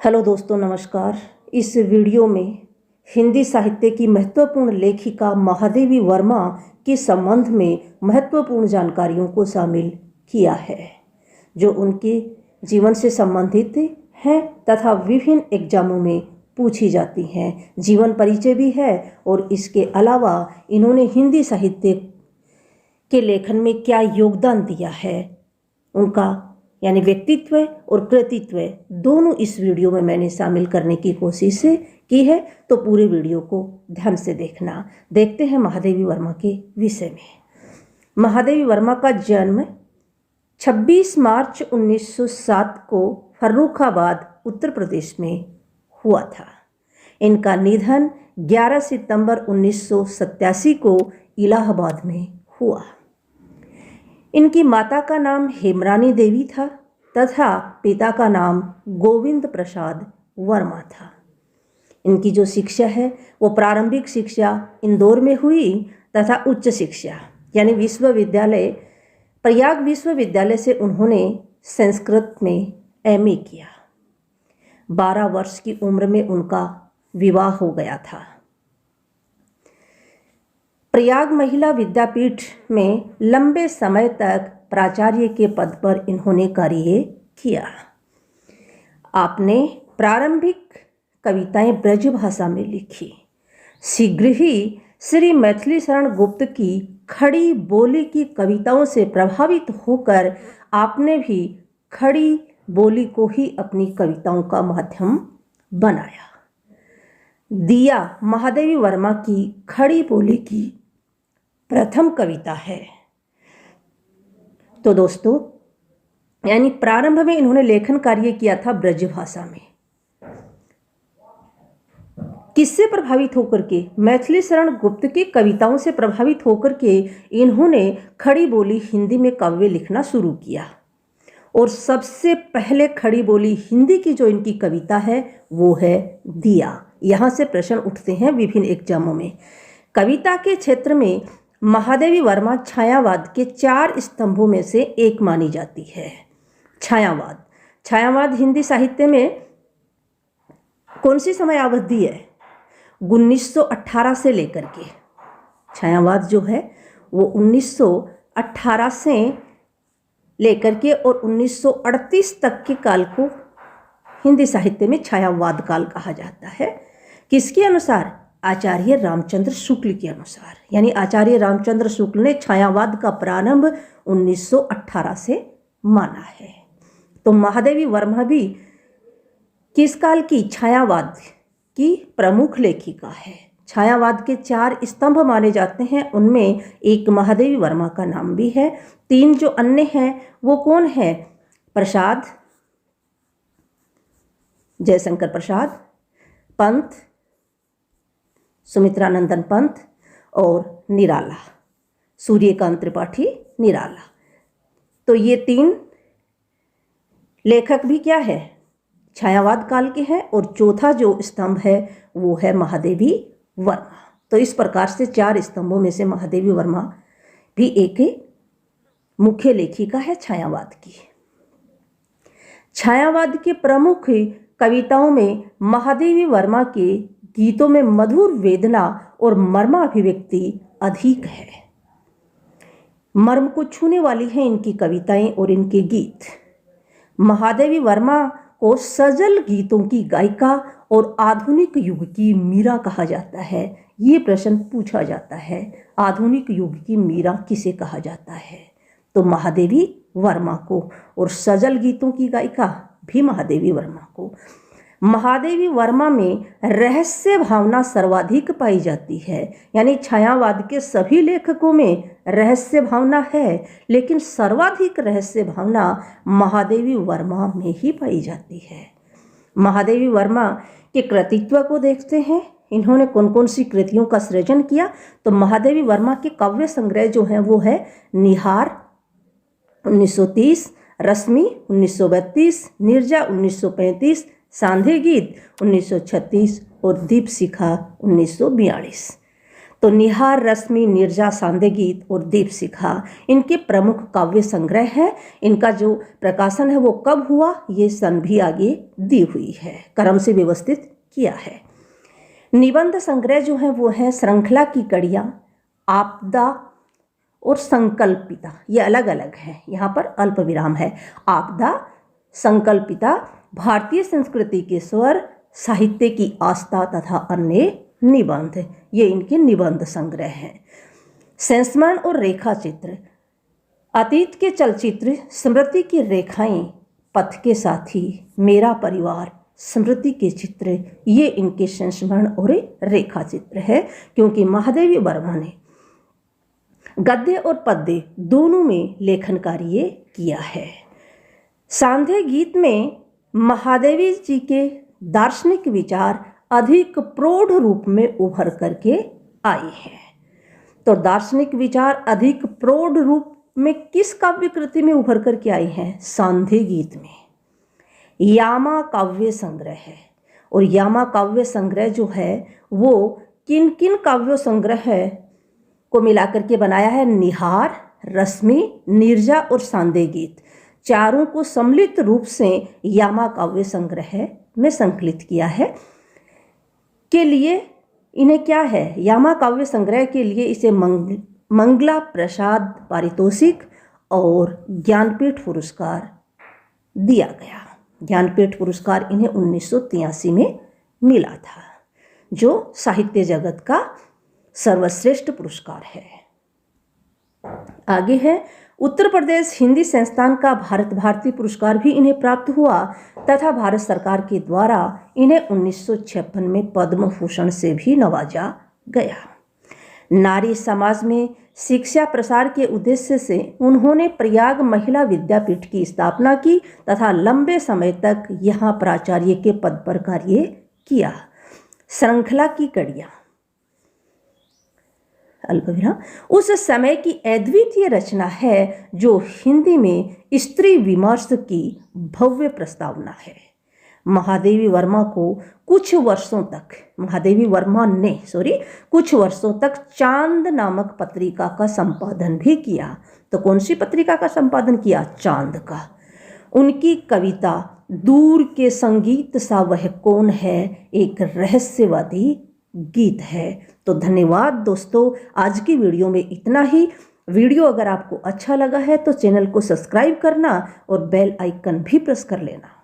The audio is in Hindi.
हेलो दोस्तों, नमस्कार। इस वीडियो में हिंदी साहित्य की महत्वपूर्ण लेखिका महादेवी वर्मा के संबंध में महत्वपूर्ण जानकारियों को शामिल किया है जो उनके जीवन से संबंधित हैं तथा विभिन्न एग्जामों में पूछी जाती हैं। जीवन परिचय भी है और इसके अलावा इन्होंने हिंदी साहित्य के लेखन में क्या योगदान दिया है, उनका यानी व्यक्तित्व और कृतित्व दोनों इस वीडियो में मैंने शामिल करने की कोशिश की है। तो पूरे वीडियो को ध्यान से देखना। देखते हैं महादेवी वर्मा के विषय में। महादेवी वर्मा का जन्म 26 मार्च 1907 को फर्रुखाबाद उत्तर प्रदेश में हुआ था। इनका निधन 11 सितंबर 1987 को इलाहाबाद में हुआ। इनकी माता का नाम हेमरानी देवी था तथा पिता का नाम गोविंद प्रसाद वर्मा था। इनकी जो शिक्षा है वो प्रारंभिक शिक्षा इंदौर में हुई तथा उच्च शिक्षा यानी विश्वविद्यालय प्रयाग विश्वविद्यालय से उन्होंने संस्कृत में एमए किया। 12 वर्ष की उम्र में उनका विवाह हो गया था। प्रयाग महिला विद्यापीठ में लंबे समय तक प्राचार्य के पद पर इन्होंने कार्य किया। आपने प्रारंभिक कविताएं ब्रज भाषा में लिखी। शीघ्र ही श्री मैथिली शरण गुप्त की खड़ी बोली की कविताओं से प्रभावित होकर आपने भी खड़ी बोली को ही अपनी कविताओं का माध्यम बनाया। दिया महादेवी वर्मा की खड़ी बोली की प्रथम कविता है। तो दोस्तों, यानी प्रारंभ में इन्होंने लेखन कार्य किया था ब्रज भाषा में। किससे प्रभावित होकर के? मैथिली शरण गुप्त की कविताओं से प्रभावित होकर के इन्होंने खड़ी बोली हिंदी में काव्य लिखना शुरू किया। और सबसे पहले खड़ी बोली हिंदी की जो इनकी कविता है वो है दिया। यहाँ से प्रश्न उठते हैं विभिन्न एग्जामों में। कविता के क्षेत्र में महादेवी वर्मा छायावाद के 4 स्तंभों में से एक मानी जाती है। छायावाद हिंदी साहित्य में कौन सी समय अवधि है? 1918 से लेकर के छायावाद जो है वो 1918 से लेकर के और 1938 तक के काल को हिंदी साहित्य में छायावाद काल कहा जाता है। किसके अनुसार? आचार्य रामचंद्र शुक्ल के अनुसार। यानी आचार्य रामचंद्र शुक्ल ने छायावाद का प्रारंभ 1918 से माना है। तो महादेवी वर्मा भी किस काल की? छायावाद की प्रमुख लेखिका है। छायावाद के 4 स्तंभ माने जाते हैं, उनमें एक महादेवी वर्मा का नाम भी है। 3 जो अन्य हैं वो कौन है? प्रसाद, जयशंकर प्रसाद, पंत, सुमित्रानंदन पंत और निराला, सूर्यकांत त्रिपाठी निराला। तो ये 3 लेखक भी क्या है? छायावाद काल के हैं। और चौथा जो स्तंभ है वो है महादेवी वर्मा। तो इस प्रकार से 4 स्तंभों में से महादेवी वर्मा भी एक मुख्य लेखिका है छायावाद की। छायावाद के प्रमुख कविताओं में महादेवी वर्मा के गीतों में मधुर वेदना और मर्माभिव्यक्ति अधिक है। मर्म को छूने वाली हैं इनकी कविताएं और इनके गीत। महादेवी वर्मा को सजल गीतों की गायिका और आधुनिक युग की मीरा कहा जाता है। ये प्रश्न पूछा जाता है, आधुनिक युग की मीरा किसे कहा जाता है? तो महादेवी वर्मा को। और सजल गीतों की गायिका भी महादेवी वर्मा को। महादेवी वर्मा में रहस्य भावना सर्वाधिक पाई जाती है। यानी छायावाद के सभी लेखकों में रहस्य भावना है, लेकिन सर्वाधिक रहस्य भावना महादेवी वर्मा में ही पाई जाती है। महादेवी वर्मा के कृतित्व को देखते हैं। इन्होंने कौन कौन सी कृतियों का सृजन किया? तो महादेवी वर्मा के काव्य संग्रह जो हैं वो है निहार 1930, रश्मि 1932, नीरजा 1935, सांधे गीत 1936 और दीपशिखा 1942। तो निहार, रश्मि, नीरजा, सांदे गीत और दीपशिखा इनके प्रमुख काव्य संग्रह है। इनका जो प्रकाशन है वो कब हुआ, ये सन भी आगे दी हुई है, क्रम से व्यवस्थित किया है। निबंध संग्रह जो है वो है श्रृंखला की कड़ियाँ, आपदा और संकल्पिता। ये अलग अलग है, यहाँ पर अल्प विराम है। आपदा, संकल्पिता, भारतीय संस्कृति के स्वर, साहित्य की आस्था तथा अन्य निबंध, ये इनके निबंध संग्रह हैं। संस्मरण और रेखा चित्र, अतीत के चलचित्र, स्मृति की रेखाएं, पथ के साथी, मेरा परिवार, स्मृति के चित्र, ये इनके संस्मरण और रेखा चित्र है। क्योंकि महादेवी वर्मा ने गद्य और पद्य दोनों में लेखन कार्य किया है। सांदे गीत में महादेवी जी के दार्शनिक विचार अधिक प्रौढ़ रूप में उभर करके आए हैं। तो दार्शनिक विचार अधिक प्रौढ़ रूप में किस काव्य कृति में उभर करके आई हैं? सांदे गीत में। यामा काव्य संग्रह है, और यामा काव्य संग्रह जो है वो किन किन काव्य संग्रह को मिलाकर के बनाया है? निहार, रश्मि, नीरजा और सांदे गीत, चारों को सम्मिलित रूप से यामा काव्य संग्रह में संकलित किया है। के लिए इन्हें क्या है, यामा काव्य संग्रह के लिए इसे मंगला प्रसाद पारितोषिक और ज्ञानपीठ पुरस्कार दिया गया। ज्ञानपीठ पुरस्कार इन्हें 1983 में मिला था, जो साहित्य जगत का सर्वश्रेष्ठ पुरस्कार है। आगे है उत्तर प्रदेश हिंदी संस्थान का भारत भारती पुरस्कार भी इन्हें प्राप्त हुआ तथा भारत सरकार के द्वारा इन्हें 1956 में पद्म भूषण से भी नवाजा गया। नारी समाज में शिक्षा प्रसार के उद्देश्य से उन्होंने प्रयाग महिला विद्यापीठ की स्थापना की तथा लंबे समय तक यहाँ प्राचार्य के पद पर कार्य किया। श्रृंखला की कड़ियाँ, अल्पविराम, उस समय की अद्वितीय रचना है जो हिंदी में स्त्री विमर्श की भव्य प्रस्तावना है। महादेवी वर्मा ने कुछ वर्षों तक चांद नामक पत्रिका का संपादन भी किया। तो कौन सी पत्रिका का संपादन किया? चांद का। उनकी कविता दूर के संगीत सा वह कौन है एक रहस्यवादी गीत है। तो धन्यवाद दोस्तों, आज की वीडियो में इतना ही। वीडियो अगर आपको अच्छा लगा है तो चैनल को सब्सक्राइब करना और बेल आइकन भी प्रेस कर लेना।